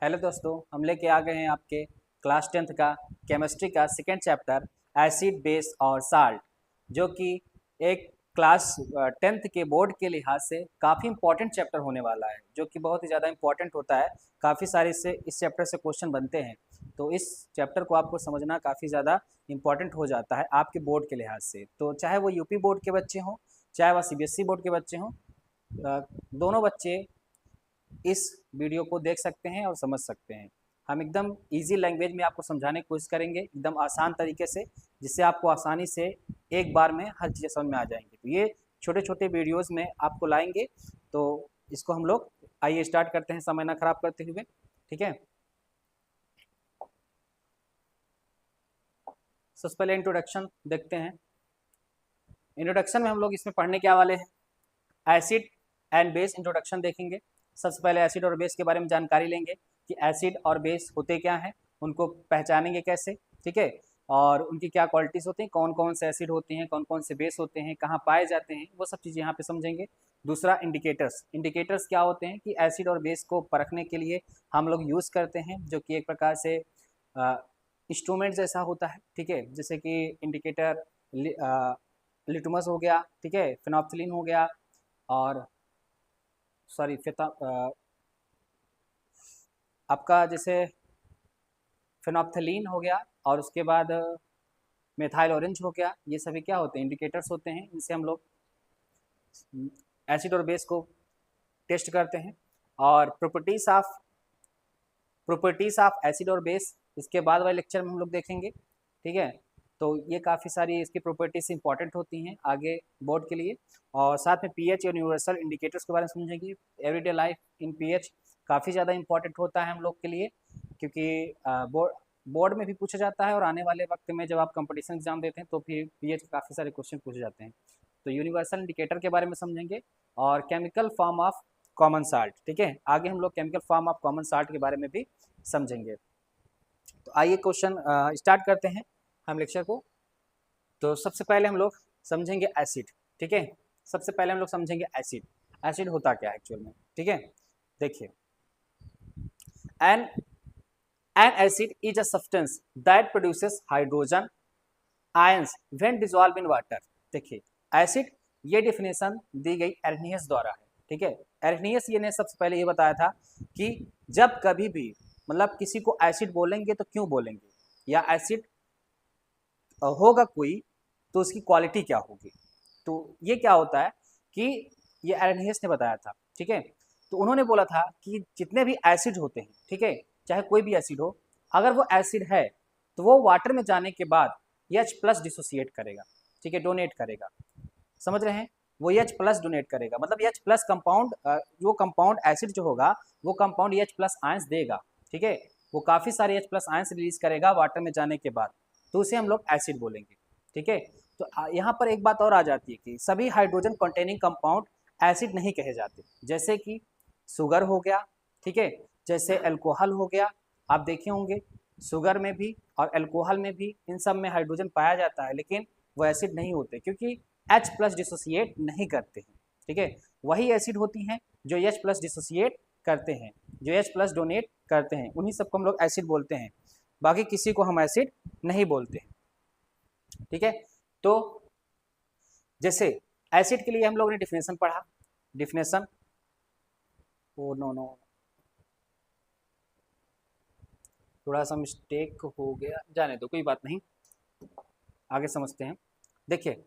Hello दोस्तों, हम लेके आ गए हैं आपके क्लास 10th का केमिस्ट्री का सेकेंड चैप्टर एसिड बेस और साल्ट, जो कि एक क्लास 10th के बोर्ड के लिहाज से काफ़ी इंपॉर्टेंट चैप्टर होने वाला है, जो कि बहुत ही ज़्यादा इंपॉर्टेंट होता है। काफ़ी सारे से इस चैप्टर से क्वेश्चन बनते हैं, तो इस चैप्टर को आपको समझना काफ़ी ज़्यादा इंपॉर्टेंट हो जाता है आपके बोर्ड के लिहाज से। तो चाहे वो यूपी बोर्ड के बच्चे हों, चाहे वह सीबीएसई बोर्ड के बच्चे हों, दोनों बच्चे इस वीडियो को देख सकते हैं और समझ सकते हैं। हम एकदम इजी लैंग्वेज में आपको समझाने की कोशिश करेंगे, एकदम आसान तरीके से, जिससे आपको आसानी से एक बार में हर चीज़ें समझ में आ जाएंगी। तो ये छोटे छोटे वीडियोस में आपको लाएंगे, तो इसको हम लोग आइए स्टार्ट करते हैं समय ना खराब करते हुए। ठीक है, सबसे पहले इंट्रोडक्शन देखते हैं। इंट्रोडक्शन में हम लोग इसमें पढ़ने क्या वाले हैं, एसिड एंड बेस इंट्रोडक्शन देखेंगे। सबसे पहले एसिड और बेस के बारे में जानकारी लेंगे कि एसिड और बेस होते क्या हैं, उनको पहचानेंगे कैसे, ठीक है, और उनकी क्या क्वालिटीज़ होती हैं, कौन कौन से एसिड होते हैं, कौन कौन से बेस होते हैं, कहाँ पाए जाते हैं, वो सब चीज़ें यहाँ पे समझेंगे। दूसरा इंडिकेटर्स, इंडिकेटर्स क्या होते हैं कि एसिड और बेस को परखने के लिए हम लोग यूज़ करते हैं, जो कि एक प्रकार से इंस्ट्रूमेंट जैसा होता है। ठीक है, जैसे कि इंडिकेटर लिटमस हो गया, ठीक है, फिनोप्थिलीन हो गया, और सॉरी आपका जैसे फिनोप्थिलीन हो गया, और उसके बाद मेथाइल ऑरेंज हो गया। ये सभी क्या होते हैं, इंडिकेटर्स होते हैं। इनसे हम लोग एसिड और बेस को टेस्ट करते हैं। और प्रॉपर्टीज ऑफ एसिड और बेस इसके बाद वाले लेक्चर में हम लोग देखेंगे। ठीक है, तो ये काफ़ी सारी इसकी प्रॉपर्टीज इंपॉर्टेंट होती हैं आगे बोर्ड के लिए। और साथ में पीएच और यूनिवर्सल इंडिकेटर्स के बारे में समझेंगे। एवरीडे लाइफ इन पीएच काफ़ी ज़्यादा इंपॉर्टेंट होता है हम लोग के लिए, क्योंकि बोर्ड में भी पूछा जाता है, और आने वाले वक्त में जब आप कंपटीशन एग्जाम देते हैं तो फिर पीएच के काफ़ी सारे क्वेश्चन पूछे जाते हैं। तो यूनिवर्सल इंडिकेटर के बारे में समझेंगे, और chemical form of common salt. ठीक है, आगे हम लोग chemical form of common salt के बारे में भी समझेंगे। तो आइए क्वेश्चन स्टार्ट करते हैं हम लेक्चर को। तो सबसे पहले हम लोग समझेंगे एसिड। ठीक है, सबसे पहले हम लोग समझेंगे एसिड। एसिड होता क्या है एक्चुअल में। ठीक है, देखिए, N acid is a substance that produces hydrogen ions when dissolved in water। देखिए, एसिड ये डिफिनेशन दी गई एर्नियस द्वारा है। ठीक है, एर्नियस ये ने सबसे पहले ये बताया था कि जब कभी भी मतलब किसी को एसिड बोलेंगे तो क्यों बोलेंगे, या एसिड होगा कोई तो उसकी क्वालिटी क्या होगी। तो ये क्या होता है कि ये एर्नियस ने बताया था। ठीक है, तो उन्होंने बोला था कि जितने भी एसिड होते हैं, ठीक है, चाहे कोई भी एसिड हो, अगर वो एसिड है तो वो वाटर में जाने के बाद H+ डिसोसिएट करेगा। ठीक है, डोनेट करेगा। समझ रहे हैं, वो H+ डोनेट करेगा, मतलब H+ कंपाउंड, वो कंपाउंड एसिड जो होगा वो कंपाउंड H+ आयंस देगा। ठीक है, वो काफ़ी सारे H+ आयंस रिलीज करेगा वाटर में जाने के बाद, तो उसे हम लोग एसिड बोलेंगे। ठीक है, तो यहाँ पर एक बात और आ जाती है कि सभी हाइड्रोजन कंटेनिंग कंपाउंड एसिड नहीं कहे जाते, जैसे कि शुगर हो गया, ठीक है, जैसे अल्कोहल हो गया। आप देखे होंगे शुगर में भी और अल्कोहल में भी, इन सब में हाइड्रोजन पाया जाता है, लेकिन वो एसिड नहीं होते क्योंकि H+ डिसोसिएट नहीं करते हैं। ठीक है, वही एसिड होती हैं जो H+ डिसोसिएट करते हैं, जो H+ डोनेट करते हैं, उन्हीं सबको हम लोग एसिड बोलते हैं। बाकी किसी को हम एसिड नहीं बोलते हैं। ठीक है, तो जैसे एसिड के लिए हम लोग ने डिफिनेशन पढ़ा। डिफिनेशन, ओ नो नो, थोड़ा सा मिस्टेक हो गया, जाने दो, कोई बात नहीं, आगे समझते हैं। देखिए,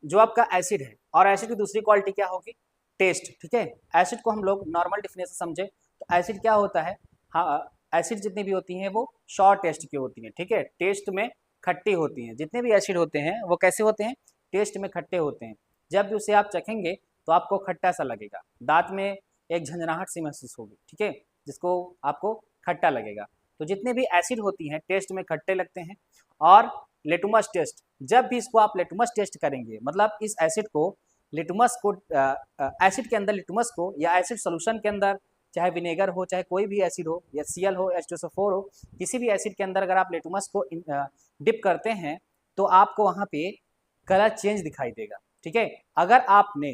जो आपका एसिड है, और एसिड की दूसरी क्वालिटी क्या होगी, टेस्ट। ठीक है, एसिड को हम लोग नॉर्मल डिफिनेशन समझे तो एसिड क्या होता है, हाँ, एसिड जितनी भी होती हैं वो शॉर्ट टेस्ट की होती हैं। ठीक है, टेस्ट में खट्टी होती हैं। जितने भी एसिड होते हैं वो कैसे होते हैं, टेस्ट में खट्टे होते हैं। जब भी उसे आप चखेंगे तो आपको खट्टा सा लगेगा, दांत में एक झंझनाहट सी महसूस होगी। ठीक है, जिसको आपको खट्टा लगेगा। तो जितने भी एसिड होती हैं टेस्ट में खट्टे लगते हैं। और लिटमस टेस्ट, जब भी इसको आप लिटमस टेस्ट करेंगे, मतलब इस एसिड को लिटमस को एसिड के अंदर लिटमस को, या एसिड सोल्यूशन के अंदर, चाहे विनेगर हो, चाहे कोई भी एसिड हो, या Cl हो, H2SO4 हो, किसी भी एसिड के अंदर अगर आप लिटमस को डिप करते हैं तो आपको वहाँ पे कलर चेंज दिखाई देगा। ठीक है, अगर आपने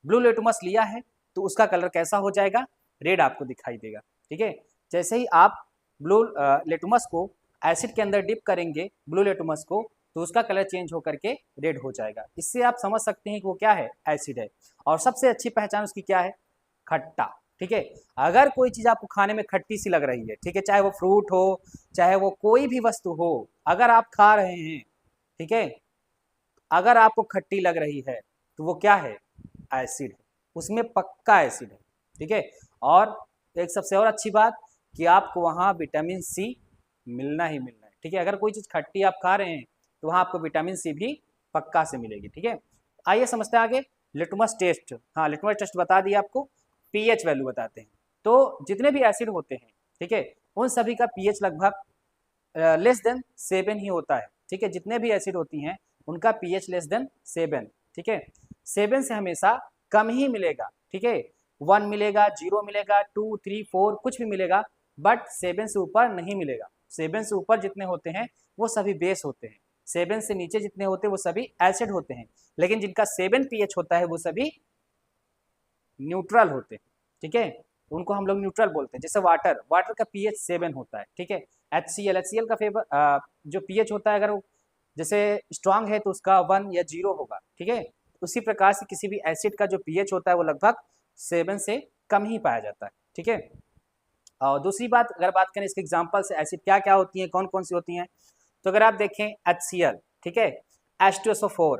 ब्लू लिटमस लिया है तो उसका कलर कैसा हो जाएगा, रेड आपको दिखाई देगा। ठीक है, जैसे ही आप ब्लू लेटमस को एसिड के अंदर डिप करेंगे, ब्लू लेटमस को, तो उसका कलर चेंज होकर के रेड हो जाएगा। इससे आप समझ सकते हैं कि वो क्या है, एसिड है। और सबसे अच्छी पहचान उसकी क्या है, खट्टा। ठीक है, अगर कोई चीज़ आपको खाने में खट्टी सी लग रही है, ठीक है, चाहे वो फ्रूट हो, चाहे वो कोई भी वस्तु हो, अगर आप खा रहे हैं, ठीक है, अगर आपको खट्टी लग रही है तो वो क्या है, एसिड है, उसमें पक्का एसिड है। ठीक है, और एक सबसे और अच्छी बात कि आपको वहाँ विटामिन सी मिलना ही मिलना है। ठीक है, अगर कोई चीज़ खट्टी आप खा रहे हैं तो वहाँ आपको विटामिन सी भी पक्का से मिलेगी। ठीक है, आइए समझते हैं आगे लिटमस टेस्ट। हाँ, लिटमस टेस्ट बता दिया आपको, पीएच वैल्यू बताते हैं। तो जितने भी एसिड होते हैं, ठीक है, उन सभी का पीएच लगभग लेस देन 7 ही होता है। ठीक है, जितने भी एसिड होती हैं उनका पीएच लेस देन 7। ठीक है, 7 से हमेशा कम ही मिलेगा। ठीक है, 1 मिलेगा, 0 मिलेगा, 2, 3, 4 कुछ भी मिलेगा, बट 7 से ऊपर नहीं मिलेगा। 7 से ऊपर जितने होते हैं वो सभी बेस होते हैं, 7 से नीचे जितने होते हैं वो सभी एसिड होते हैं, लेकिन जिनका 7 पीएच होता है वो सभी न्यूट्रल होते हैं। ठीक है, उनको हम लोग न्यूट्रल बोलते हैं। जैसे वाटर, वाटर का पीएच 7 होता है। ठीक है, HCl का फेवर जो पीएच होता है, अगर वो जैसे स्ट्रांग है तो उसका 1 या 0 होगा। ठीक है, उसी प्रकार से किसी भी एसिड का जो पीएच होता है वो लगभग 7 से कम ही पाया जाता है। ठीक है, और दूसरी बात, अगर बात करें इसके एग्जाम्पल से, एसिड क्या क्या होती हैं, कौन कौन सी होती हैं, तो अगर आप देखें HCl, ठीक है, H2SO4,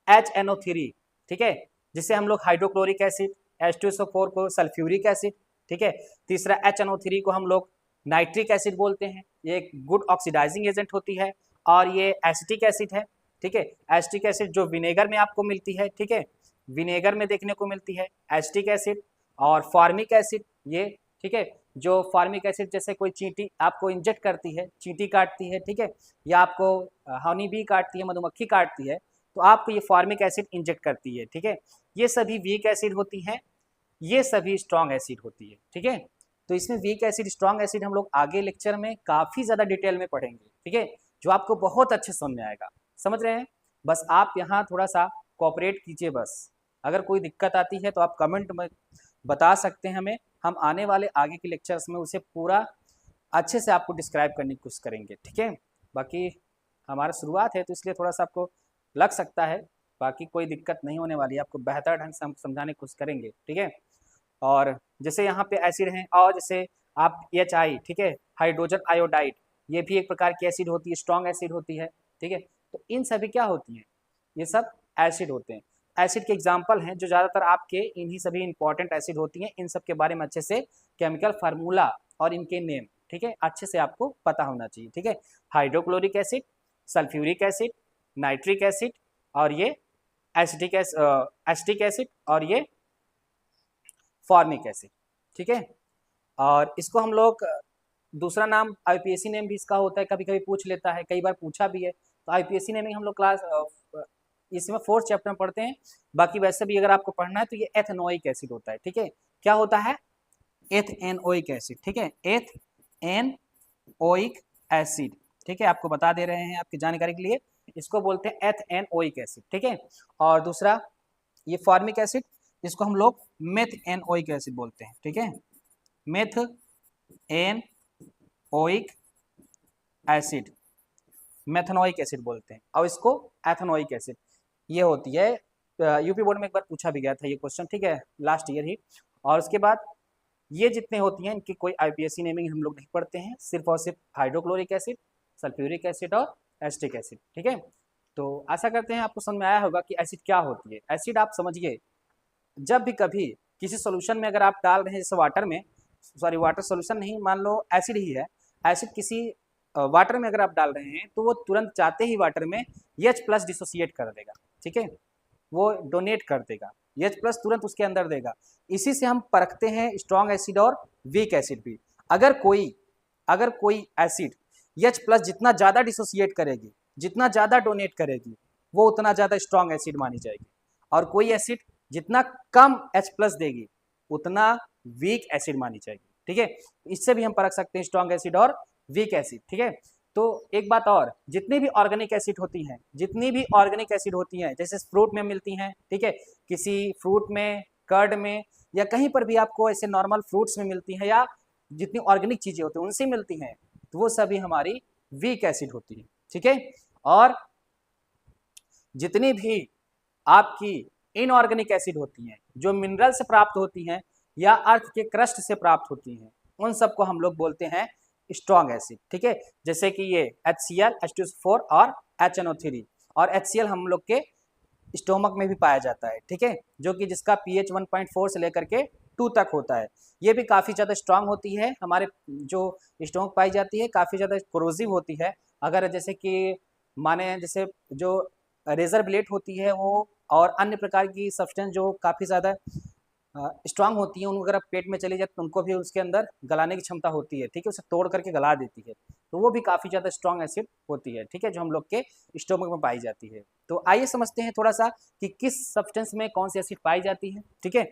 HNO3, ठीक है, जिसे हम लोग हाइड्रोक्लोरिक एसिड, H2SO4 को सल्फ्यूरिक एसिड, ठीक है, तीसरा HNO3 को हम लोग नाइट्रिक एसिड बोलते हैं, ये एक गुड ऑक्सीडाइजिंग एजेंट होती है, और ये एसिटिक एसिड है। ठीक है, एसिटिक एसिड जो विनेगर में आपको मिलती है, ठीक है, विनेगर में देखने को मिलती है एसिटिक एसिड। और फार्मिक एसिड ये, ठीक है, जो फार्मिक एसिड जैसे कोई चींटी आपको इंजेक्ट करती है, चींटी काटती है, ठीक है, या आपको हनी बी काटती है, मधुमक्खी काटती है, तो आपको ये फार्मिक एसिड इंजेक्ट करती है। ठीक है, ये सभी वीक एसिड होती हैं, ये सभी स्ट्रॉन्ग एसिड होती है। ठीक है, तो इसमें वीक एसिड, स्ट्रॉन्ग एसिड हम लोग आगे लेक्चर में काफ़ी ज़्यादा डिटेल में पढ़ेंगे। ठीक है, जो आपको बहुत अच्छे समझ में आएगा। समझ रहे हैं, बस आप यहाँ थोड़ा सा कोऑपरेट कीजिए। बस अगर कोई दिक्कत आती है तो आप कमेंट में बता सकते हैं हमें, हम आने वाले आगे के लेक्चर्स में उसे पूरा अच्छे से आपको डिस्क्राइब करने की कोशिश करेंगे। ठीक है, बाकी हमारा शुरुआत है तो इसलिए थोड़ा सा आपको लग सकता है, बाकी कोई दिक्कत नहीं होने वाली है, आपको बेहतर ढंग से हम समझाने की कोशिश करेंगे। ठीक है, और जैसे यहाँ पे एसिड हैं, और जैसे आप HI, ठीक है, हाइड्रोजन आयोडाइड, ये भी एक प्रकार की एसिड होती है, स्ट्रॉन्ग एसिड होती है। ठीक है, तो इन सभी क्या होती हैं, ये सब एसिड होते हैं। एसिड के एग्जाम्पल हैं जो ज़्यादातर आपके इन्हीं सभी इंपॉर्टेंट एसिड होती हैं, इन सब के बारे में अच्छे से केमिकल फार्मूला और इनके नेम, ठीक है, अच्छे से आपको पता होना चाहिए। ठीक है, hydrochloric acid, sulphuric acid, nitric acid, और ये एसिटिक एसिड, और ये फॉर्मिक एसिड। ठीक है, और इसको हम लोग दूसरा नाम IPSC नेम भी इसका होता है, कभी कभी पूछ लेता है, कई बार पूछा भी है, तो IPSC नेमिंग हम लोग क्लास इसमें 4th चैप्टर में पढ़ते हैं। बाकी वैसे भी अगर आपको पढ़ना है तो ये एथेनोइक एसिड होता है। ठीक है, क्या होता है, एथेनोइक एसिड। ठीक है, एथेनोइक एसिड, ठीक है, आपको बता दे रहे हैं आपकी जानकारी के लिए, इसको बोलते हैं एथेनोइक एसिड। ठीक है, और दूसरा ये फॉर्मिक एसिड, इसको हम लोग मेथेनोइक एसिड बोलते हैं। ठीक है, मेथेनोइक एसिड, मेथेनोइक एसिड बोलते हैं, और इसको एथेनोइक एसिड। ये होती है, यूपी बोर्ड में एक बार पूछा भी गया था ये क्वेश्चन। ठीक है, लास्ट ईयर ही। और उसके बाद ये जितने होती हैं इनकी कोई IPSC नेमिंग हम लोग नहीं पढ़ते हैं, सिर्फ और सिर्फ हाइड्रोक्लोरिक एसिड, सल्फ्यूरिक एसिड और एसिटिक एसिड। ठीक है, तो आशा करते हैं आपको समझ में आया होगा कि एसिड क्या होती है। एसिड आप समझिए, जब भी कभी किसी सोल्यूशन में अगर आप डाल रहे हैं, जैसे वाटर में, सॉरी वाटर सोल्यूशन नहीं, मान लो एसिड ही है, एसिड किसी वाटर में अगर आप डाल रहे हैं तो वो तुरंत जाते ही वाटर में H+ डिसोसिएट कर देगा। ठीक है, वो डोनेट कर देगा, H+ तुरंत उसके अंदर देगा। इसी से हम परखते हैं स्ट्रॉन्ग एसिड और वीक एसिड भी। अगर कोई एसिड H+ जितना ज़्यादा डिसोसिएट करेगी, जितना ज़्यादा डोनेट करेगी, वो उतना ज़्यादा स्ट्रॉन्ग एसिड मानी जाएगी, और कोई एसिड जितना कम H+ देगी उतना वीक एसिड मानी जाएगी। ठीक है, इससे भी हम परख सकते हैं स्ट्रॉन्ग एसिड और वीक एसिड। ठीक है, तो एक बात और, जितनी भी ऑर्गेनिक एसिड होती हैं, जैसे फ्रूट में मिलती हैं, ठीक है, किसी फ्रूट में, कर्ड में, या कहीं पर भी आपको ऐसे नॉर्मल फ्रूट्स में मिलती हैं या जितनी ऑर्गेनिक चीजें होती हैं उनसे मिलती हैं, तो वो सभी हमारी वीक एसिड होती है। ठीक है, और जितनी भी आपकी इनऑर्गेनिक एसिड होती हैं जो मिनरल से प्राप्त होती हैं या अर्थ के क्रस्ट से प्राप्त होती हैं, उन सबको हम लोग बोलते हैं स्ट्रॉन्ग एसिड। ठीक है, जैसे कि ये HCl, H2SO4 और HNO3, और HCl हम लोग के स्टोमक में भी पाया जाता है। ठीक है, जो कि जिसका pH 1.4 से लेकर के 2 तक होता है। ये भी काफ़ी ज़्यादा स्ट्रांग होती है, हमारे जो स्टोमक पाई जाती है काफ़ी ज़्यादा कोरोसिव होती है। अगर जैसे कि माने जैसे जो रेजर ब्लेड होती है वो और अन्य प्रकार की सब्सटेंस जो काफ़ी ज़्यादा स्ट्रांग होती है, उनको अगर आप पेट में चली जाए तो उनको भी उसके अंदर गलाने की क्षमता होती है। ठीक है, उसे तोड़ करके गला देती है, तो वो भी काफ़ी ज़्यादा स्ट्रांग एसिड होती है। ठीक है, जो हम लोग के स्टोमक में पाई जाती है। तो आइए समझते हैं थोड़ा सा कि किस सब्सटेंस में कौन सी एसिड पाई जाती है। ठीक है,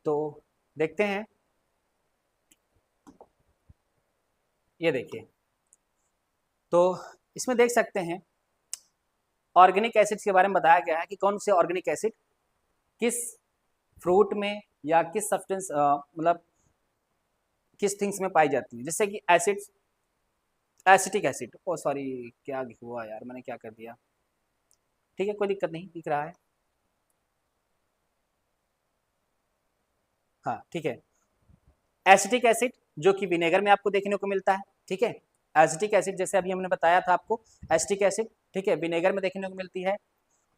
तो देखते हैं, ये देखिए, तो इसमें देख सकते हैं ऑर्गेनिक एसिड्स के बारे में बताया गया है कि कौन से ऑर्गेनिक एसिड किस फ्रूट में या किस सब्सटेंस मतलब किस थिंग्स में पाई जाती है। जैसे कि एसिड्स, एसिटिक एसिड, ओ सॉरी क्या हुआ यार, मैंने क्या कर दिया। ठीक है, कोई दिक्कत नहीं, दिख रहा है। हाँ ठीक है, एसिटिक एसिड जो कि विनेगर में आपको देखने को मिलता है। ठीक है, एसिटिक एसिड जैसे अभी हमने बताया था आपको, एसिटिक एसिड ठीक है विनेगर में देखने को मिलती है।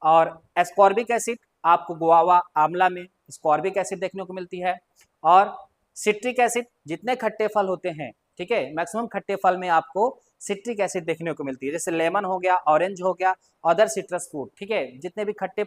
और एस्कॉर्बिक एसिड आपको गुआवा, आंवला में एस्कॉर्बिक एसिड देखने को मिलती है। और सिट्रिक एसिड, जितने खट्टे फल होते हैं, ठीक है, मैक्सिमम खट्टे फल में आपको सिट्रिक एसिड देखने को मिलती है। जैसे लेमन हो गया, ऑरेंज हो गया, अदर सिट्रस फ्रूट, ठीक है, जितने भी खट्टे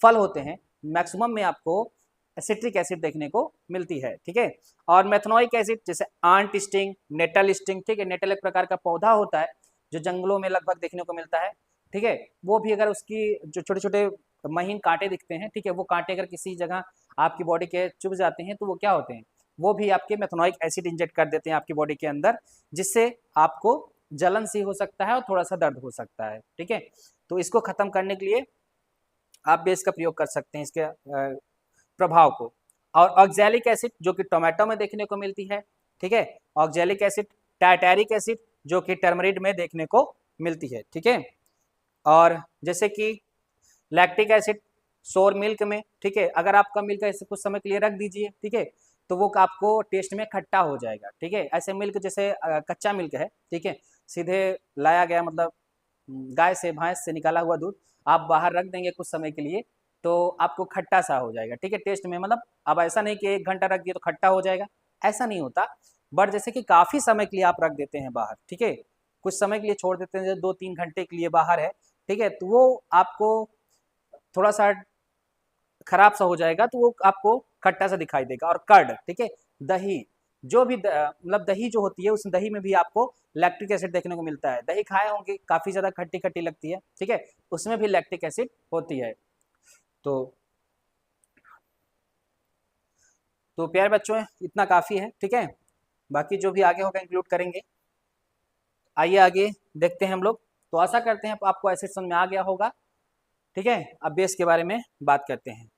फल होते हैं मैक्सिमम में आपको सिट्रिक एसिड देखने को मिलती है। ठीक है, और मेथनोइक एसिड जैसे आंट स्टिंग, नेटल स्टिंग, ठीक है, नेटल एक प्रकार का पौधा होता है जो जंगलों में लगभग देखने को मिलता है। ठीक है, वो भी अगर उसकी जो छोटे छोटे महीन कांटे दिखते हैं, ठीक है, वो कांटे अगर किसी जगह आपकी बॉडी के चुभ जाते हैं तो वो क्या होते हैं, वो भी आपके मेथनोइक एसिड इंजेक्ट कर देते हैं आपकी बॉडी के अंदर, जिससे आपको जलन सी हो सकता है और थोड़ा सा दर्द हो सकता है। ठीक है, तो इसको खत्म करने के लिए आप बेस का प्रयोग कर सकते हैं इसके प्रभाव को। और ऑक्जेलिक एसिड जो कि टोमेटो में देखने को मिलती है। ठीक है, ऑक्जेलिक एसिड, टार्टारिक एसिड जो कि टर्मरिड में देखने को मिलती है। ठीक है, और जैसे कि लैक्टिक एसिड सोर मिल्क में, ठीक है, अगर आपका मिल्क ऐसे कुछ समय के लिए रख दीजिए, ठीक है, तो वो आपको टेस्ट में खट्टा हो जाएगा। ठीक है, ऐसे मिल्क जैसे कच्चा मिल्क है, ठीक है, सीधे लाया गया मतलब गाय से, भैंस से निकाला हुआ दूध आप बाहर रख देंगे कुछ समय के लिए तो आपको खट्टा सा हो जाएगा। ठीक है, टेस्ट में मतलब अब ऐसा नहीं कि 1 घंटा रख दिए तो खट्टा हो जाएगा, ऐसा नहीं होता। बट जैसे कि काफ़ी समय के लिए आप रख देते हैं बाहर, ठीक है, कुछ समय के लिए छोड़ देते हैं, जैसे 2-3 घंटे के लिए बाहर है, ठीक है, तो वो आपको थोड़ा सा खराब सा हो जाएगा, तो वो आपको खट्टा सा दिखाई देगा। और कर्ड, ठीक है, दही, जो भी मतलब दही जो होती है उस दही में भी आपको लैक्टिक एसिड देखने को मिलता है। दही खाए होंगे, काफ़ी ज़्यादा खट्टी खट्टी लगती है, ठीक है, उसमें भी लैक्टिक एसिड होती है। तो प्यारे बच्चों इतना काफ़ी है। ठीक है, बाकी जो भी आगे होगा इंक्लूड करेंगे। आइए आगे देखते हैं हम लोग। तो आशा करते हैं आपको एसिड समझ में आ गया होगा। ठीक है, अब बेस के बारे में बात करते हैं।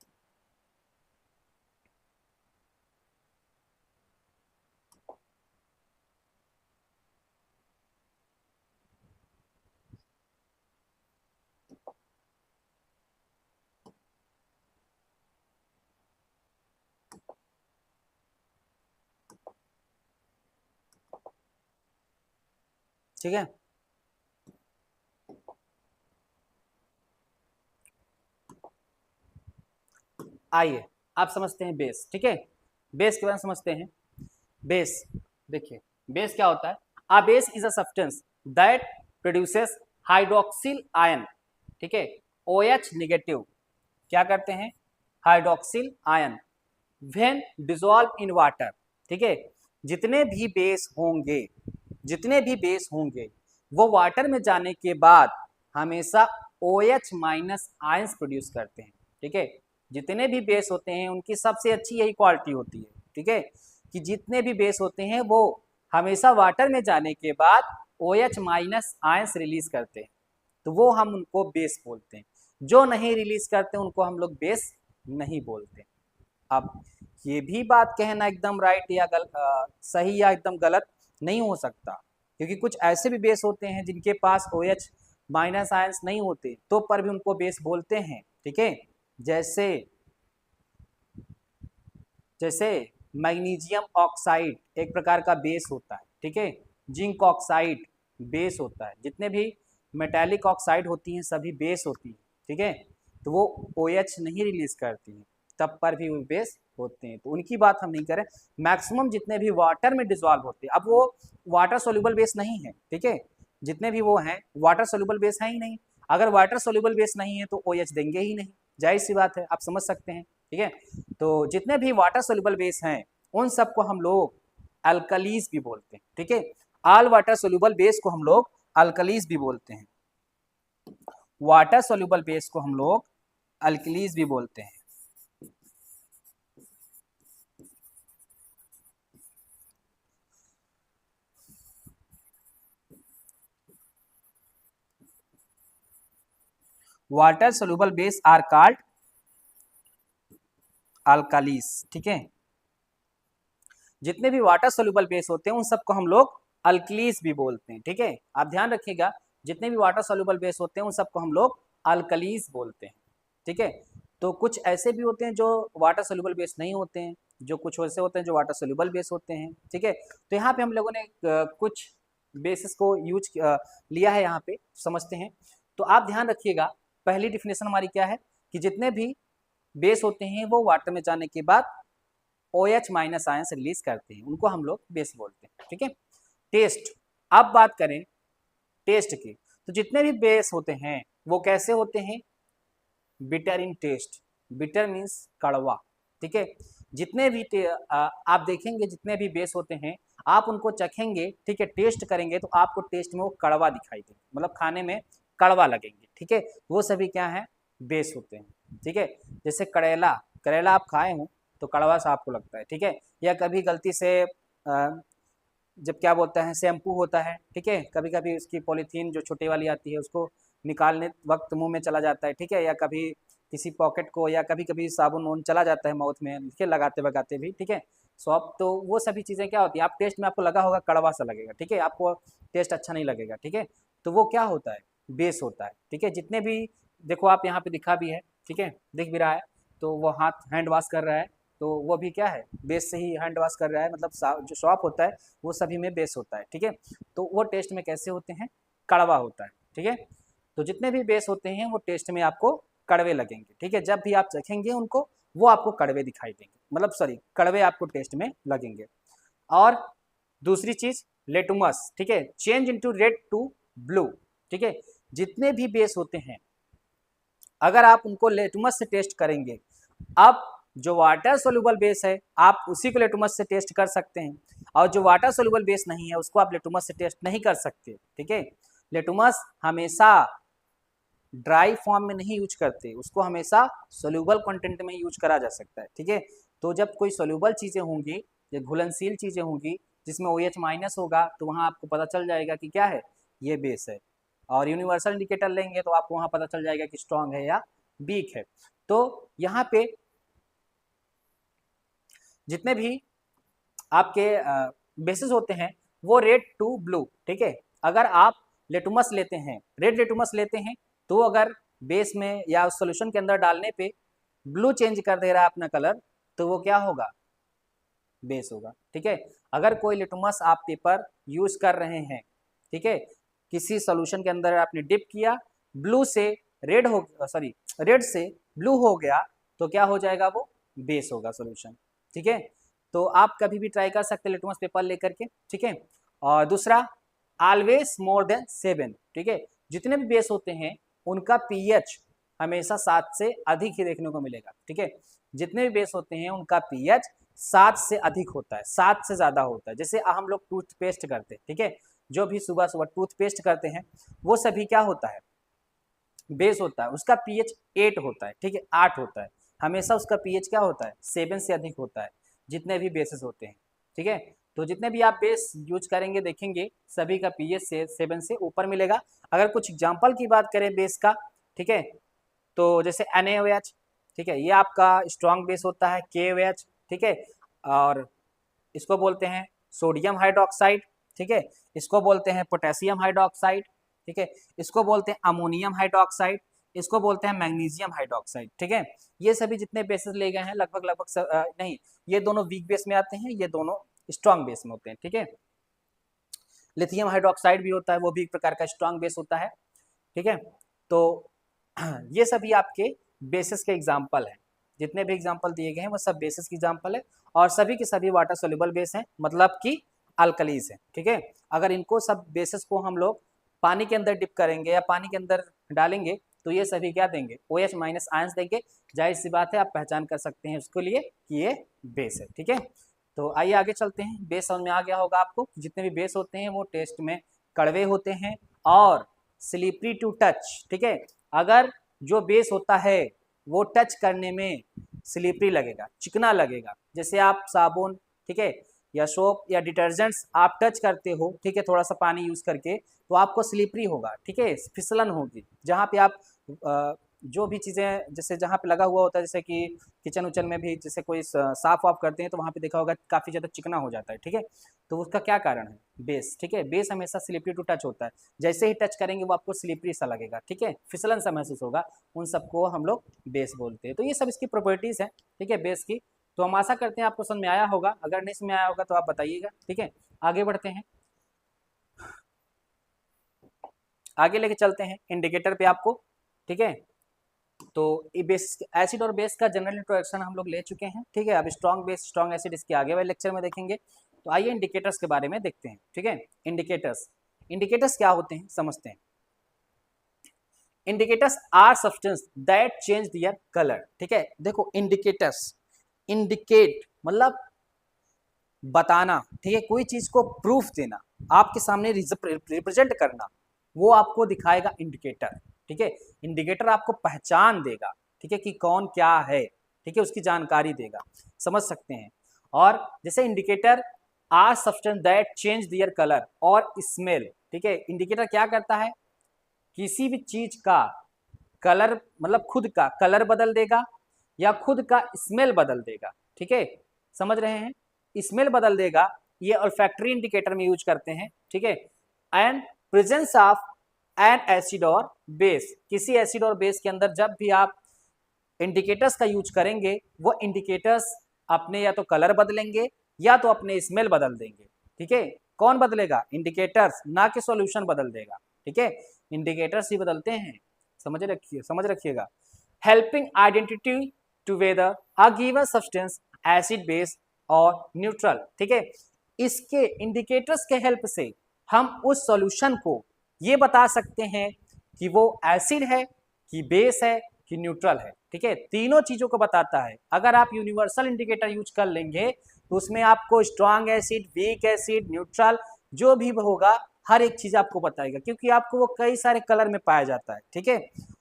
ठीक है, आइए आप समझते हैं बेस। ठीक है, बेस के बारे में समझते हैं। बेस, देखिए बेस क्या होता है। A base is a substance that produces hydroxyl ion, ठीक है, OH नेगेटिव, क्या करते हैं, hydroxyl ion when dissolve in water. ठीक है, जितने भी बेस होंगे, जितने भी बेस होंगे वो वाटर में जाने के बाद हमेशा OH माइनस आयंस प्रोड्यूस करते हैं। ठीक है, जितने भी बेस होते हैं उनकी सबसे अच्छी यही क्वालिटी होती है। ठीक है, कि जितने भी बेस होते हैं वो हमेशा वाटर में जाने के बाद OH माइनस आयंस रिलीज करते हैं, तो वो हम उनको बेस बोलते हैं। जो नहीं रिलीज करते उनको हम लोग बेस नहीं बोलते। अब ये भी बात कहना एकदम राइट या सही या एकदम गलत नहीं हो सकता, क्योंकि कुछ ऐसे भी बेस होते हैं जिनके पास OH माइनस आयंस नहीं होते तो पर भी उनको बेस बोलते हैं। ठीक है, जैसे जैसे मैग्नीशियम ऑक्साइड एक प्रकार का बेस होता है। ठीक है, जिंक ऑक्साइड बेस होता है, जितने भी मेटालिक ऑक्साइड होती हैं सभी बेस होती हैं। ठीक है, तो वो OH नहीं रिलीज करती हैं तब पर भी वो बेस होते हैं, तो उनकी बात हम नहीं करें। मैक्सिमम जितने भी वाटर में डिजॉल्व होते हैं, अब वो वाटर सोल्यूबल बेस नहीं है। ठीक है, जितने भी वो हैं वाटर सोल्यूबल बेस है ही नहीं। अगर वाटर सोल्यूबल बेस नहीं है तो OH देंगे ही नहीं, जाहिर सी बात है, आप समझ सकते हैं। ठीक है, तो जितने भी वाटर सोल्यूबल बेस हैं उन सबको हम लोग अल्कलीज भी बोलते हैं। ठीक है, ऑल वाटर सोल्यूबल बेस को हम लोग अल्कलीज भी बोलते हैं, वाटर सोल्यूबल बेस को हम लोग अल्कलीज भी बोलते हैं। Water soluble base are called alkalis. ठीक है, जितने भी वाटर सोल्यूबल बेस होते हैं उन सबको हम लोग अल्कलीज भी बोलते हैं। ठीक है, आप ध्यान रखिएगा, जितने भी वाटर सोल्यूबल बेस होते हैं उन सबको हम लोग अल्कलीज बोलते हैं। ठीक है, तो कुछ ऐसे भी होते हैं जो वाटर सोल्यूबल बेस नहीं होते हैं, जो कुछ ऐसे होते हैं जो वाटर सोल्यूबल बेस होते हैं। ठीक है, तो यहाँ पे हम लोगों ने कुछ बेसिस को यूज लिया है, यहाँ पे समझते हैं। तो आप ध्यान रखिएगा, पहली डिफिनेशन हमारी क्या है कि जितने भी बेस होते हैं वो वाटर में जाने के बाद OH माइनस आयंस रिलीज करते हैं, उनको हम लोग बेस बोलते हैं। ठीक है, टेस्ट, अब बात करें टेस्ट की, तो जितने भी बेस होते हैं वो कैसे होते हैं, bitter in taste, bitter means कड़वा। ठीक है, जितने भी आप देखेंगे जितने भी बेस होते हैं आप उनको चखेंगे, ठीक है, टेस्ट करेंगे तो आपको टेस्ट में वो कड़वा दिखाई देंगे, मतलब खाने में कड़वा लगेंगे। ठीक है, वो सभी क्या है, बेस होते हैं। ठीक है, जैसे करेला, करेला आप खाए हो तो कड़वा सा आपको लगता है। ठीक है, या कभी गलती से जब क्या बोलते हैं शैम्पू होता है, ठीक है, कभी कभी उसकी पॉलीथीन जो छोटे वाली आती है उसको निकालने वक्त मुंह में चला जाता है। ठीक है, या कभी किसी पॉकेट को, या कभी कभी साबुन वोन चला जाता है माउथ में, ठीक है, लगाते लगाते भी। ठीक है, सॉफ्ट, तो वो सभी चीज़ें क्या होती है, आप टेस्ट में आपको लगा होगा कड़वा सा लगेगा। ठीक है, आपको टेस्ट अच्छा नहीं लगेगा। ठीक है, तो वो क्या होता है, बेस होता है। ठीक है, जितने भी देखो आप यहाँ पे दिखा भी है, ठीक है, दिख भी रहा है, तो वो हाथ हैंड वॉश कर रहा है, तो वो भी क्या है, बेस से ही हैंड वॉश कर रहा है, मतलब जो शॉप होता है वो सभी में बेस होता है। ठीक है, तो वो टेस्ट में कैसे होते हैं, कड़वा होता है। ठीक है, तो जितने भी बेस होते हैं वो टेस्ट में आपको कड़वे लगेंगे। ठीक है, जब भी आप चखेंगे उनको वो आपको कड़वे दिखाई देंगे, मतलब सॉरी कड़वे आपको टेस्ट में लगेंगे। और दूसरी चीज लेटुमस, ठीक है, change into red to blue. ठीक है, जितने भी बेस होते हैं अगर आप उनको लेटुमस से टेस्ट करेंगे, अब जो वाटर सोल्यूबल बेस है आप उसी को लेटुमस से टेस्ट कर सकते हैं, और जो वाटर सोल्यूबल बेस नहीं है उसको आप लेटुमस से टेस्ट नहीं कर सकते। ठीक है, लेटुमस हमेशा ड्राई फॉर्म में नहीं यूज करते, उसको हमेशा सोल्यूबल कंटेंट में यूज करा जा सकता है। ठीक है, तो जब कोई सोल्यूबल चीज़ें होंगी या घुलनशील चीज़ें होंगी जिसमें OH माइनस होगा तो वहाँ आपको पता चल जाएगा कि क्या है, ये बेस है। और यूनिवर्सल इंडिकेटर लेंगे तो आपको वहाँ पता चल जाएगा कि स्ट्रांग है या वीक है। तो यहाँ पे जितने भी आपके बेसिस होते हैं वो रेड टू ब्लू। ठीक है, अगर आप लेटुमस लेते हैं, रेड लेटुमस लेते हैं, तो अगर बेस में या उस सोल्यूशन के अंदर डालने पे ब्लू चेंज कर दे रहा है अपना कलर, तो वो क्या होगा, बेस होगा। ठीक है, अगर कोई लिटमस आप पेपर यूज कर रहे हैं, ठीक है, किसी सोल्यूशन के अंदर आपने डिप किया, ब्लू से रेड हो, सॉरी रेड से ब्लू हो गया, तो क्या हो जाएगा, वो बेस होगा सोल्यूशन। ठीक है, तो आप कभी भी ट्राई कर सकते हैं लिटमस पेपर लेकर के। ठीक है, और दूसरा ऑलवेज मोर देन 7। ठीक है, जितने भी बेस होते हैं उनका पीएच हमेशा 7 से अधिक ही देखने को मिलेगा। ठीक है, जितने भी बेस होते हैं उनका पीएच 7 से अधिक होता है, 7 से ज्यादा होता है। जैसे हम लोग टूथपेस्ट करते हैं, ठीक है, जो भी सुबह सुबह टूथपेस्ट करते हैं वो सभी क्या होता है, बेस होता है, उसका पीएच 8 होता है। ठीक है, 8 होता है, हमेशा उसका पीएच क्या होता है, 7 से अधिक होता है, जितने भी बेसेस होते हैं। ठीक है, तो जितने भी आप बेस यूज करेंगे देखेंगे सभी का पीएच से 7 से ऊपर मिलेगा। अगर कुछ एग्जाम्पल की बात करें बेस का, ठीक है, तो जैसे NaOH, ठीक है, ये आपका स्ट्रॉन्ग बेस होता है। KOH ठीक है, और इसको बोलते हैं सोडियम हाइड्रोक्साइड, ठीक है, इसको बोलते हैं पोटेशियम हाइड्रोक्साइड, ठीक है, इसको बोलते हैं अमोनियम हाइड्रोक्साइड, इसको बोलते हैं मैग्नीशियम हाइड्रोक्साइड, ठीक है। ये सभी जितने बेसेस ले गए हैं लगभग लगभग नहीं, ये दोनों वीक बेस में आते हैं, ये दोनों स्ट्रॉन्ग बेस में होते हैं, ठीक है। लिथियम हाइड्रोक्साइड भी होता है, वो भी एक प्रकार का स्ट्रॉन्ग बेस होता है, ठीक है। तो ये सभी आपके बेसिस के एग्जाम्पल हैं, जितने भी एग्जाम्पल दिए गए हैं वो सब बेसिस की एग्जाम्पल है, और सभी के सभी वाटर सोल्यूबल बेस हैं, मतलब कि अल्कलीज हैं, ठीक है। अगर इनको सब बेसिस को हम लोग पानी के अंदर डिप करेंगे या पानी के अंदर डालेंगे तो ये सभी क्या देंगे, OH माइनस आयंस देंगे। जाहिर सी बात है, आप पहचान कर सकते हैं उसके लिए कि ये बेस है, ठीक है। तो आइए आगे चलते हैं। बेस समझ में आ गया होगा आपको, जितने भी बेस होते हैं वो टेस्ट में कड़वे होते हैं और स्लिपरी टू टच, ठीक है। अगर जो बेस होता है वो टच करने में स्लिपरी लगेगा, चिकना लगेगा, जैसे आप साबुन, ठीक है, या सोप या डिटर्जेंट्स आप टच करते हो, ठीक है, थोड़ा सा पानी यूज करके, तो आपको स्लिपरी होगा, ठीक है, फिसलन होगी। जहाँ पे आप जो भी चीज़ें जैसे जहाँ पे लगा हुआ होता है, जैसे कि किचन उचन में भी जैसे कोई साफ वाफ करते हैं तो वहाँ पे देखा होगा काफ़ी ज़्यादा चिकना हो जाता है, ठीक है। तो उसका क्या कारण है, बेस, ठीक है। बेस हमेशा स्लिपरी टू टच होता है, जैसे ही टच करेंगे वो आपको स्लिपरी सा लगेगा, ठीक है, फिसलन सा महसूस होगा, उन सबको हम लोग बेस बोलते हैं। तो ये सब इसकी प्रॉपर्टीज़ हैं, ठीक है, बेस की। तो हम आशा करते हैं आपको समझ में आया होगा, अगर नहीं समझ में आया होगा तो आप बताइएगा, ठीक है। आगे बढ़ते हैं, आगे लेके चलते हैं इंडिकेटर पे आपको, ठीक है। तो ये बेस एसिड और बेस का जनरल इंट्रोडक्शन हम लोग ले चुके हैं, ठीक है। अब स्ट्रॉन्ग बेस स्ट्रॉन्ग एसिड इसके आगे वाले लेक्चर में देखेंगे। तो आइए इंडिकेटर्स के बारे में देखते हैं, ठीक है। इंडिकेटर्स, इंडिकेटर्स क्या होते हैं समझते हैं। Indicators are substance that change their colour, ठीक है। देखो इंडिकेटर्स, इंडिकेट मतलब बताना, ठीक है, कोई चीज को प्रूफ देना, आपके सामने रिप्रेजेंट करना, वो आपको दिखाएगा इंडिकेटर, ठीक है। इंडिकेटर आपको पहचान देगा, ठीक है, कि कौन क्या है, ठीक है, उसकी जानकारी देगा, समझ सकते हैं। और जैसे indicator are substance that change their colour और स्मेल, ठीक है। इंडिकेटर क्या करता है, किसी भी चीज का कलर मतलब खुद का कलर बदल देगा या खुद का स्मेल बदल देगा, ठीक है, समझ रहे हैं। स्मेल बदल देगा, ये ऑल्फैक्टरी इंडिकेटर में यूज करते हैं, ठीक है। And presence of N acid और बेस, किसी एसिड और बेस के अंदर जब भी आप इंडिकेटर्स का यूज करेंगे, वो इंडिकेटर्स अपने या तो कलर बदलेंगे या तो अपने स्मेल बदल देंगे, ठीक है। कौन बदलेगा, इंडिकेटर्स, ना कि सॉल्यूशन बदल देगा, ठीक है, इंडिकेटर्स ही बदलते हैं, समझ रखिएगा। Helping identity to whether a given substance acid base और न्यूट्रल, ठीक है। इसके इंडिकेटर्स के हेल्प से हम उस सॉल्यूशन को ये बता सकते हैं कि वो एसिड है कि बेस है कि न्यूट्रल है, ठीक है, तीनों चीजों को बताता है। अगर आप यूनिवर्सल इंडिकेटर यूज कर लेंगे तो उसमें आपको strong acid, weak acid, neutral जो भी होगा हर एक चीज आपको बताएगा, क्योंकि आपको वो कई सारे कलर में पाया जाता है, ठीक है।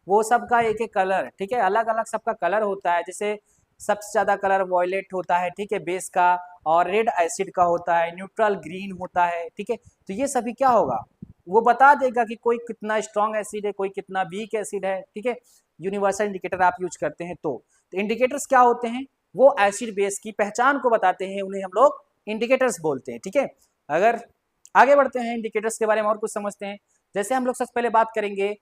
वो सबका एक एक कलर, ठीक है, अलग अलग सबका कलर होता है। जैसे सबसे ज्यादा कलर वॉयलेट होता है, ठीक है, बेस का, और रेड एसिड का होता है, न्यूट्रल ग्रीन होता है, ठीक है। तो ये सभी क्या होगा, वो बता देगा कि कोई कितना स्ट्रॉन्ग एसिड है, कोई कितना वीक एसिड है, ठीक है। यूनिवर्सल इंडिकेटर आप यूज करते हैं तो इंडिकेटर्स क्या होते हैं, वो एसिड बेस की पहचान को बताते हैं, उन्हें हम लोग इंडिकेटर्स बोलते हैं, ठीक है। अगर आगे बढ़ते हैं इंडिकेटर्स के बारे में और कुछ समझते हैं। जैसे हम लोग सबसे पहले बात करेंगे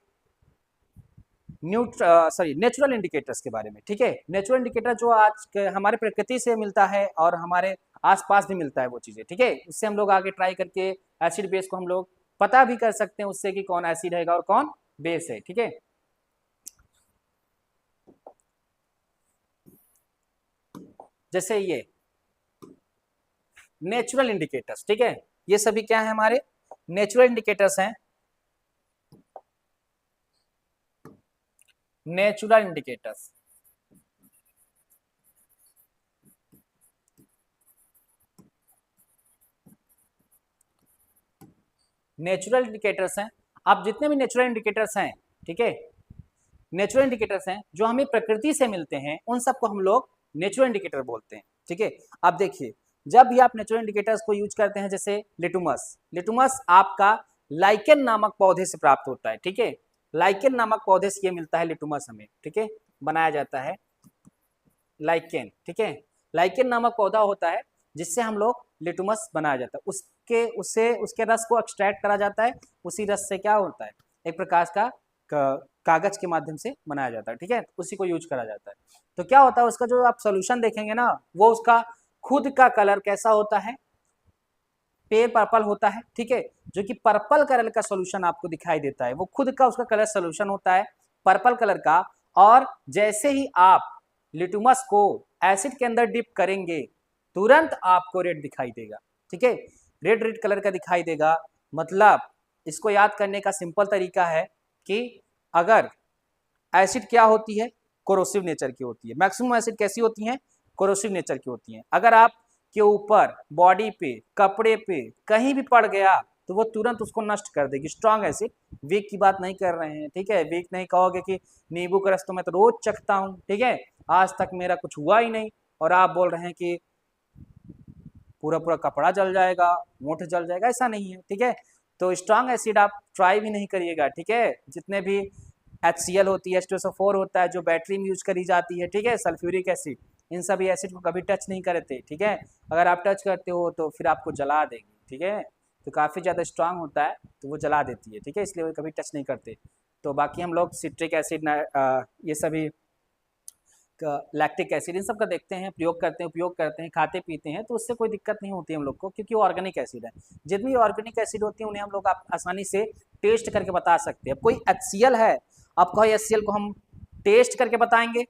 नेचुरल इंडिकेटर्स के बारे में, ठीक है। नेचुरल इंडिकेटर जो आज के हमारे प्रकृति से मिलता है और हमारे आसपास भी मिलता है वो चीजें, ठीक है। उससे हम लोग आगे ट्राई करके एसिड बेस को हम लोग पता भी कर सकते हैं उससे कि कौन एसिड है और कौन बेस है, ठीक है। जैसे ये नेचुरल इंडिकेटर्स, ठीक है, ये सभी क्या है, हमारे नेचुरल इंडिकेटर्स हैं। नेचुरल इंडिकेटर्स, नेचुरल इंडिकेटर्स हैं। अब जितने भी नेचुरल इंडिकेटर्स हैं, ठीक है, नेचुरल इंडिकेटर्स हैं जो हमें प्रकृति से मिलते हैं, उन सबको हम लोग नेचुरल इंडिकेटर बोलते हैं, ठीक है। अब देखिए, जब भी आप नेचुरल इंडिकेटर्स को यूज करते हैं, जैसे लिटुमस, लिटुमस आपका लाइकेन नामक पौधे से प्राप्त होता है, ठीक है। लाइकेन नामक पौधे से ये मिलता है लिटुमस हमें, ठीक है, बनाया जाता है लाइकेन, ठीक है। लाइकेन नामक पौधा होता है जिससे हम लोग लिटमस बनाया जाता है, उसके रस को एक्सट्रैक्ट करा जाता है, उसी रस से क्या होता है, एक प्रकार का कागज के माध्यम से बनाया जाता है, ठीक है, उसी को यूज करा जाता है। तो क्या होता है उसका जो आप सोल्यूशन देखेंगे ना, वो उसका खुद का कलर कैसा होता है, पेयर पर्पल होता है, ठीक है, जो कि पर्पल कलर का सोल्यूशन आपको दिखाई देता है, वो खुद का उसका कलर सोल्यूशन होता है पर्पल कलर का। और जैसे ही आप लिटमस को एसिड के अंदर डिप करेंगे तुरंत आपको रेड दिखाई देगा, ठीक है, रेड रेड कलर का दिखाई देगा। मतलब इसको याद करने का सिंपल तरीका है कि अगर एसिड क्या होती है, कोरोसिव नेचर की होती है, मैक्सिमम एसिड कैसी होती हैं, कोरोसिव नेचर की होती हैं। अगर आप के ऊपर बॉडी पे कपड़े पे कहीं भी पड़ गया तो वो तुरंत उसको नष्ट कर देगी, स्ट्रॉन्ग एसिड। वीक की बात नहीं कर रहे हैं, ठीक है, वीक नहीं कहोगे कि नींबू का रस तो मैं तो रोज चखता हूँ, ठीक है, आज तक मेरा कुछ हुआ ही नहीं, और आप बोल रहे हैं कि पूरा पूरा कपड़ा जल जाएगा, मोठ जल जाएगा, ऐसा नहीं है, ठीक है। तो स्ट्रॉन्ग एसिड आप ट्राई भी नहीं करिएगा, ठीक है। जितने भी HCl होती है, H2SO4 होता है जो बैटरी में यूज करी जाती है, ठीक है, सल्फ्यूरिक एसिड, इन सभी एसिड को कभी टच नहीं करते, ठीक है। अगर आप टच करते हो तो फिर आपको जला देगी, ठीक है, तो काफ़ी ज़्यादा स्ट्रांग होता है तो वो जला देती है, ठीक है, इसलिए वो कभी टच नहीं करते। तो बाकी हम लोग सिट्रिक एसिड ये सभी लैक्टिक एसिड इन सब का देखते हैं, प्रयोग करते हैं, उपयोग करते हैं, खाते पीते हैं, तो उससे कोई दिक्कत नहीं होती हम लोग को, क्योंकि वो ऑर्गेनिक एसिड है। जितनी ऑर्गेनिक एसिड होती है उन्हें हम लोग आसानी से टेस्ट करके बता सकते हैं। कोई HCl है, आप कहो HCl को हम टेस्ट करके बताएंगे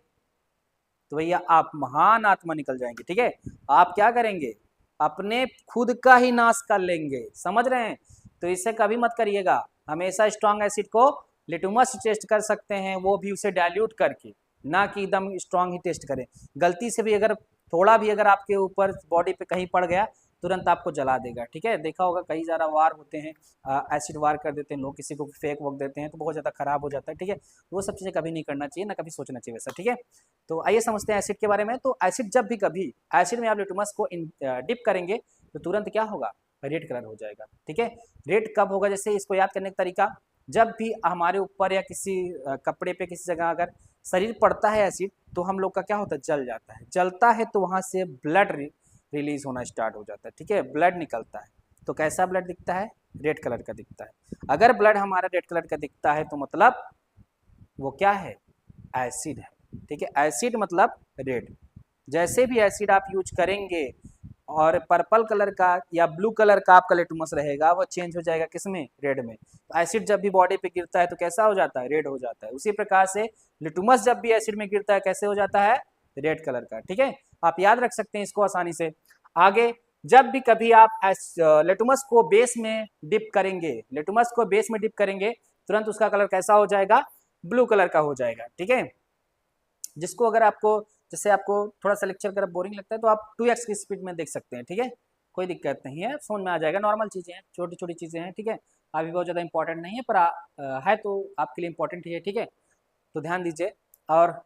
तो भैया आप महान आत्मा निकल जाएंगे, ठीक है। आप क्या करेंगे, अपने खुद का ही नाश कर लेंगे, समझ रहे हैं। तो इसे कभी मत करिएगा, हमेशा स्ट्रॉन्ग एसिड को लिटमस टेस्ट कर सकते हैं, वो भी उसे डाइल्यूट करके, ना कि एकदम स्ट्रॉन्ग ही टेस्ट करें। गलती से भी अगर थोड़ा भी अगर आपके ऊपर बॉडी पे कहीं पड़ गया तुरंत आपको जला देगा, ठीक है। देखा होगा कई ज़्यादा वार होते हैं, एसिड वार कर देते हैं लोग, किसी को फेक वक देते हैं तो बहुत ज़्यादा खराब हो जाता है, ठीक है। वो सब चीज़ें कभी नहीं करना चाहिए, ना कभी सोचना चाहिए वैसा, ठीक है। तो आइए समझते हैं एसिड के बारे में। तो एसिड जब भी कभी एसिड में आप लिटमस को डिप करेंगे तो तुरंत क्या होगा, रेड कलर हो जाएगा, ठीक है। रेड कब होगा, जैसे इसको याद करने का तरीका, जब भी हमारे ऊपर या किसी कपड़े पे किसी जगह अगर शरीर पड़ता है एसिड तो हम लोग का क्या होता है, जल जाता है, जलता है तो वहां से ब्लड रिलीज होना स्टार्ट हो जाता है, ठीक है, ब्लड निकलता है। तो कैसा ब्लड दिखता है, रेड कलर का दिखता है। अगर ब्लड हमारा रेड कलर का दिखता है तो मतलब वो क्या है, एसिड है, ठीक है। एसिड मतलब रेड। जैसे भी एसिड आप यूज करेंगे और पर्पल कलर का या ब्लू कलर का आपका लिटमस रहेगा, वो चेंज हो जाएगा किसमें, रेड में। तो एसिड जब भी बॉडी पे गिरता है तो कैसा हो जाता है, रेड हो जाता है। उसी प्रकार से लिटमस जब भी एसिड में गिरता है कैसे हो जाता है, रेड कलर का, ठीक है। आप याद रख सकते हैं इसको आसानी से। आगे जब भी कभी आप लिटमस को बेस में डिप करेंगे, लिटमस को बेस में डिप करेंगे तुरंत उसका कलर कैसा हो जाएगा, ब्लू कलर का हो जाएगा, ठीक है। जिसको अगर आपको, जैसे आपको थोड़ा सा लेक्चर कर बोरिंग लगता है तो आप 2x की स्पीड में देख सकते हैं, ठीक है, कोई दिक्कत नहीं है, समझ में आ जाएगा, नॉर्मल चीज़ें हैं, छोटी छोटी चीज़ें हैं, ठीक है। अभी बहुत ज़्यादा इंपॉर्टेंट नहीं है पर है तो आपके लिए इंपॉर्टेंट ही है, ठीक है, तो ध्यान दीजिए। और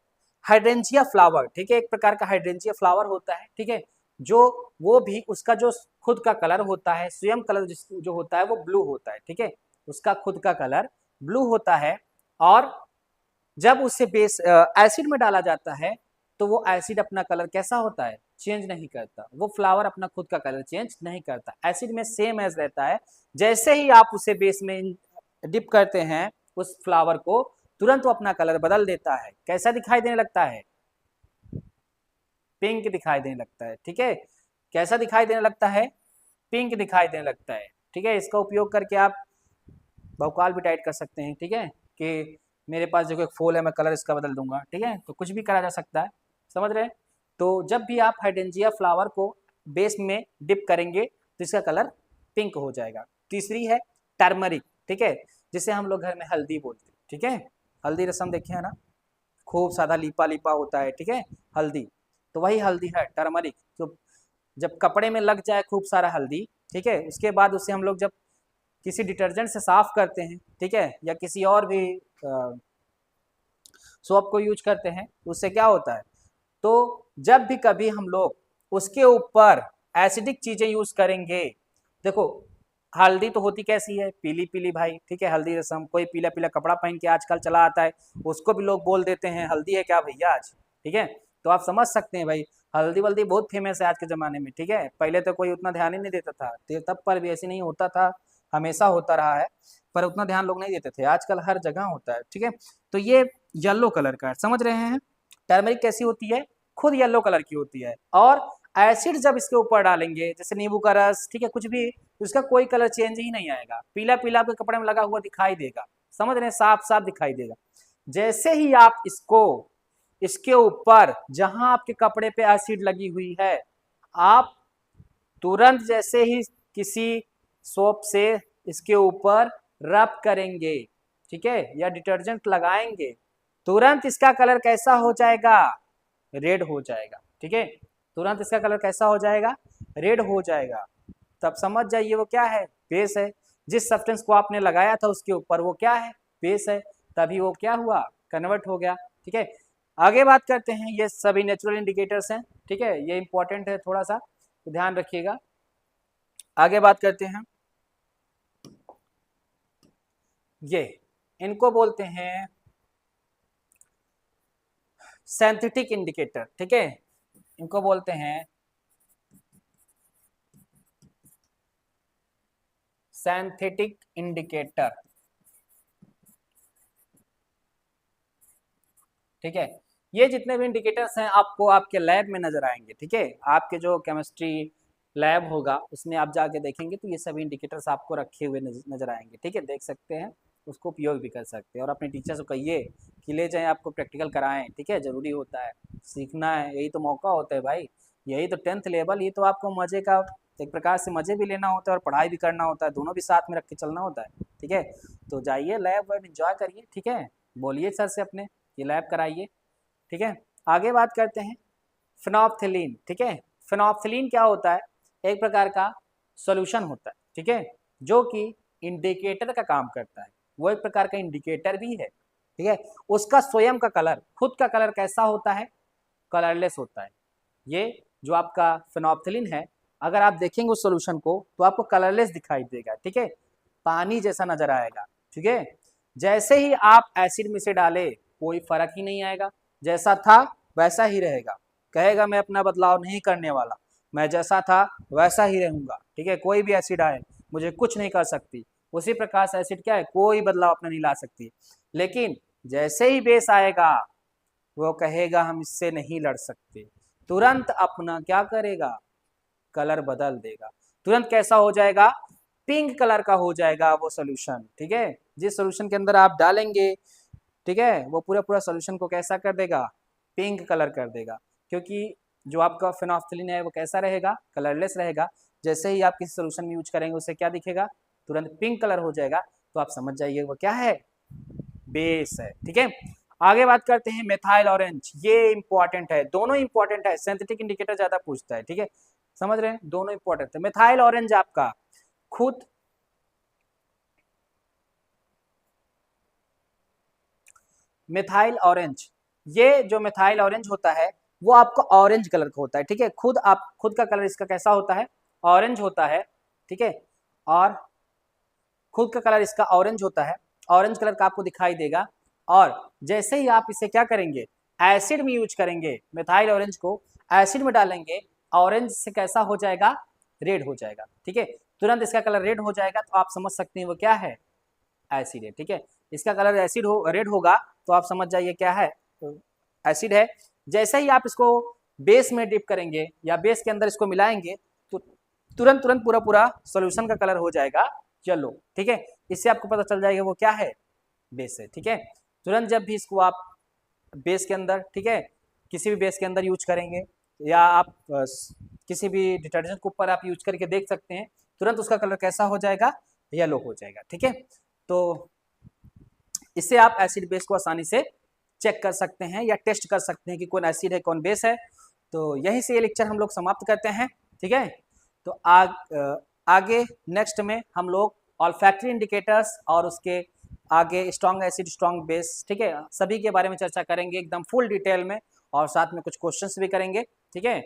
हाइड्रेंजिया फ्लावर, ठीक है, एक प्रकार का हाइड्रेंजिया फ्लावर होता है, ठीक है, जो वो भी उसका जो खुद का कलर होता है, स्वयं कलर जो होता है वो ब्लू होता है, ठीक है, उसका खुद का कलर ब्लू होता है। और जब उसे बेस एसिड में डाला जाता है तो वो एसिड अपना कलर कैसा होता है, चेंज नहीं करता, वो फ्लावर अपना खुद का कलर चेंज नहीं करता, एसिड में सेम एज रहता है। जैसे ही आप उसे बेस में डिप करते हैं उस फ्लावर को, तुरंत वो अपना कलर बदल देता है, कैसा दिखाई देने लगता है, पिंक दिखाई देने लगता है, ठीक है। कैसा दिखाई देने लगता है, पिंक दिखाई देने लगता है, ठीक है। इसका उपयोग करके आप भौकाल भी टाइट कर सकते हैं, ठीक है, कि मेरे पास जो एक फूल है मैं कलर इसका बदल दूंगा, ठीक है, तो कुछ भी करा जा सकता है, समझ रहे हैं। तो जब भी आप हाइड्रेंजिया फ्लावर को बेस में डिप करेंगे तो इसका कलर पिंक हो जाएगा। तीसरी है टर्मरिक, ठीक है, जिसे हम लोग घर में हल्दी बोलते हैं, ठीक है, हल्दी रसम देखे है ना, खूब सादा लीपा लीपा होता है, ठीक है, हल्दी, तो वही हल्दी है टर्मरिक। तो जब कपड़े में लग जाए खूब सारा हल्दी, ठीक है, उसके बाद उसे हम लोग जब किसी डिटर्जेंट से साफ करते हैं, ठीक है, या किसी और भी सोप को यूज करते हैं, उससे क्या होता है, तो जब भी कभी हम लोग उसके ऊपर एसिडिक चीजें यूज करेंगे, देखो हल्दी तो होती कैसी है, पीली पीली भाई, ठीक है, हल्दी रसम, कोई पीला पीला कपड़ा पहन के आजकल चला आता है, उसको भी लोग बोल देते हैं हल्दी है क्या भैया आज, ठीक है। तो आप समझ सकते हैं भाई, हल्दी वल्दी बहुत फेमस है आज के ज़माने में, ठीक है। पहले तो कोई उतना ध्यान ही नहीं देता था, तब पर भी ऐसे नहीं होता था, हमेशा होता रहा है, पर उतना ध्यान लोग नहीं देते थे। आजकल हर जगह होता है, ठीक है। तो ये येलो कलर का है, समझ रहे हैं। टर्मरिक कैसी होती है, खुद येलो कलर की होती है, और एसिड जब इसके ऊपर डालेंगे, जैसे नींबू का रस, ठीक है, कुछ भी, तो इसका कोई कलर चेंज ही नहीं आएगा, पीला पीला आपके कपड़े में लगा हुआ दिखाई देगा, समझ रहे हैं, साफ साफ दिखाई देगा। जैसे ही आप इसको इसके ऊपर, जहां आपके कपड़े पे एसिड लगी हुई है, आप तुरंत जैसे ही किसी सोप से इसके ऊपर रब करेंगे, ठीक है, या डिटर्जेंट लगाएंगे, तुरंत इसका कलर कैसा हो जाएगा, रेड हो जाएगा, ठीक है। तुरंत इसका कलर कैसा हो जाएगा, रेड हो जाएगा। तब समझ जाइए वो क्या है, बेस है। जिस सब्सटेंस को आपने लगाया था उसके ऊपर वो क्या है, बेस है, तभी वो क्या हुआ, कन्वर्ट हो गया, ठीक है। आगे बात करते हैं, ये सभी नेचुरल इंडिकेटर्स हैं, ठीक है, ये इंपॉर्टेंट है, थोड़ा सा तो ध्यान रखिएगा। आगे बात करते हैं, ये इनको बोलते हैं सिंथेटिक इंडिकेटर, ठीक है, इनको बोलते हैं सिंथेटिक इंडिकेटर, ठीक है। ये जितने भी इंडिकेटर्स हैं आपको आपके लैब में नजर आएंगे, ठीक है, आपके जो केमिस्ट्री लैब होगा उसमें आप जाके देखेंगे तो ये सभी इंडिकेटर्स आपको रखे हुए नजर आएंगे, ठीक है, देख सकते हैं, उसको उपयोग भी कर सकते हैं, और अपने टीचर्स को कहिए कि ले जाएं, आपको प्रैक्टिकल कराएं, ठीक है, जरूरी होता है, सीखना है, यही तो मौका होता है भाई, यही तो 10th लेवल, ये तो आपको मजे का, एक प्रकार से मजे भी लेना होता है और पढ़ाई भी करना होता है, दोनों भी साथ में रख के चलना होता है, ठीक है। तो जाइए लैब वैब इंजॉय करिए, ठीक है, बोलिए सर से अपने ये लैब कराइए, ठीक है। आगे बात करते हैं फिनोप्थिलीन, ठीक है। फिनोप्थिलीन क्या होता है, एक प्रकार का सॉल्यूशन होता है, ठीक है, जो कि इंडिकेटर का काम करता है, वो एक प्रकार का इंडिकेटर भी है, ठीक है। उसका स्वयं का कलर, खुद का कलर कैसा होता है, कलरलेस होता है। ये जो आपका फिनोप्थिलीन है, अगर आप देखेंगे उस सॉल्यूशन को तो आपको कलरलेस दिखाई देगा, ठीक है, पानी जैसा नजर आएगा, ठीक है। जैसे ही आप एसिड में से डाले कोई फर्क ही नहीं आएगा, जैसा था वैसा ही रहेगा, कहेगा मैं अपना बदलाव नहीं करने वाला, मैं जैसा था वैसा ही रहूंगा, ठीक है, कोई भी एसिड आए मुझे कुछ नहीं कर सकती। उसी प्रकार से एसिड क्या है, कोई बदलाव अपना नहीं ला सकती, लेकिन जैसे ही बेस आएगा वो कहेगा हम इससे नहीं लड़ सकते, तुरंत अपना क्या करेगा, कलर बदल देगा, तुरंत कैसा हो जाएगा, पिंक कलर का हो जाएगा वो सोल्यूशन, ठीक है। जिस सोल्यूशन के अंदर आप डालेंगे, ठीक है, वो पूरा पूरा सोल्यूशन को कैसा कर देगा, पिंक कलर कर देगा, क्योंकि जो आपका फिनोप्थिलीन है वो कैसा रहेगा, कलरलेस रहेगा। जैसे ही आप किसी सोल्यूशन में यूज करेंगे उससे क्या दिखेगा, तुरंत पिंक कलर हो जाएगा, तो आप समझ जाइए वो क्या है, बेस है, ठीक है। आगे बात करते हैं मेथाइल ऑरेंज, ये इंपॉर्टेंट है, दोनों इंपॉर्टेंट है, सिंथेटिक इंडिकेटर ज्यादा पूछता है, ठीक है, समझ रहे हैं, दोनों इंपॉर्टेंट है। मेथाइल ऑरेंज आपका खुद मिथाइल ऑरेंज, ये जो मिथाइल ऑरेंज होता है वो आपका ऑरेंज कलर का होता है, ठीक है, खुद का कलर इसका कैसा होता है, ऑरेंज होता है, ठीक है, और खुद का कलर इसका ऑरेंज होता है, ऑरेंज कलर का आपको दिखाई देगा, और जैसे ही आप इसे क्या करेंगे, एसिड में यूज करेंगे, मिथाइल ऑरेंज को एसिड में डालेंगे, ऑरेंज से कैसा हो जाएगा, रेड हो जाएगा, ठीक है, तुरंत इसका कलर रेड हो जाएगा, तो आप समझ सकते हैं वो क्या है, एसिड है, ठीक है। इसका कलर एसिड हो रेड होगा तो आप समझ जाइए क्या है, एसिड है। जैसे ही आप इसको बेस में डिप करेंगे या बेस के अंदर इसको मिलाएंगे तो तुरंत तुरंत पूरा पूरा सॉल्यूशन का कलर हो जाएगा येलो, ठीक है। इससे आपको पता चल जाएगा वो क्या है, बेस है, ठीक है। तुरंत जब भी इसको आप बेस के अंदर, ठीक है, किसी भी बेस के अंदर यूज करेंगे, या आप किसी भी डिटर्जेंट के ऊपर आप यूज करके देख सकते हैं, तुरंत उसका कलर कैसा हो जाएगा, येलो हो जाएगा, ठीक है। तो इससे आप एसिड बेस को आसानी से चेक कर सकते हैं या टेस्ट कर सकते हैं कि कौन एसिड है कौन बेस है। तो यहीं से ये लेक्चर हम लोग समाप्त करते हैं, ठीक है। तो आगे नेक्स्ट में हम लोग ऑल्फैक्टरी इंडिकेटर्स और उसके आगे स्ट्रॉन्ग एसिड स्ट्रॉन्ग बेस, ठीक है, सभी के बारे में चर्चा करेंगे एकदम फुल डिटेल में, और साथ में कुछ क्वेश्चंस भी करेंगे, ठीक है।